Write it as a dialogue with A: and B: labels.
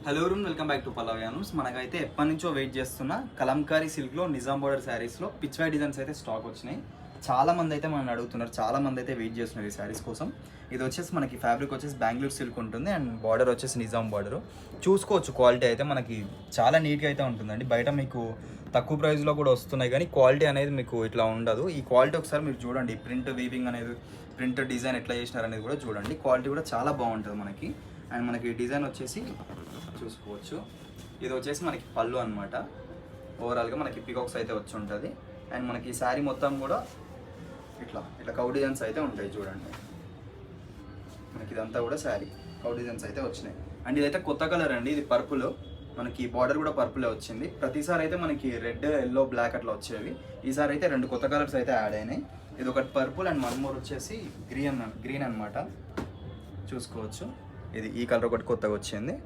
A: Hello room welcome back to పల్లవ్యానూస్. మనకైతే ఎప్పటి నుంచో వెయిట్ చేస్తున్న కలంకారీ సిల్క్లో నిజాం బోర్డర్ శారీస్లో పిచ్వై డిజైన్స్ అయితే స్టాక్ వచ్చినాయి. చాలా మంది అయితే మనం అడుగుతున్నారు, చాలా మంది అయితే వెయిట్ చేస్తున్నారు ఈ శారీస్ కోసం. ఇది వచ్చేసి మనకి ఫ్యాబ్రిక్ వచ్చేసి బెంగళూరు సిల్క్ ఉంటుంది అండ్ బార్డర్ వచ్చేసి నిజాం బార్డర్. చూసుకోవచ్చు క్వాలిటీ అయితే మనకి చాలా నీట్గా అయితే ఉంటుందండి. బయట మీకు తక్కువ ప్రైస్లో కూడా వస్తున్నాయి కానీ క్వాలిటీ అనేది మీకు ఇట్లా ఉండదు. ఈ క్వాలిటీ ఒకసారి మీరు చూడండి, ప్రింట్ వీవింగ్ అనేది, ప్రింట్ డిజైన్ ఎట్లా చేసినారు అనేది కూడా చూడండి. క్వాలిటీ కూడా చాలా బాగుంటుంది మనకి. అండ్ మనకి డిజైన్ వచ్చేసి చూసుకోవచ్చు, ఇది వచ్చేసి మనకి పళ్ళు అనమాట. ఓవరాల్గా మనకి పికాక్స్ అయితే వచ్చి ఉంటుంది. అండ్ మనకి ఈ శారీ మొత్తం కూడా ఇట్లా ఇట్లా కౌ డిజైన్స్ అయితే ఉంటాయి చూడండి. మనకి ఇదంతా కూడా శారీ కౌ డిజైన్స్ అయితే వచ్చినాయి. అండ్ ఇదైతే కొత్త కలర్ అండి, ఇది పర్పుల్. మనకి బార్డర్ కూడా పర్పులే వచ్చింది. ప్రతిసారి అయితే మనకి రెడ్, ఎల్లో, బ్లాక్ అట్లా వచ్చేవి. ఈసారి అయితే రెండు కొత్త కలర్స్ అయితే యాడ్ అయినాయి. ఇది ఒకటి పర్పుల్ అండ్ వన్ మోర్ వచ్చేసి గ్రీన్ అనమాట. చూసుకోవచ్చు, ఇది ఈ కలర్ ఒకటి కొత్తగా వచ్చింది.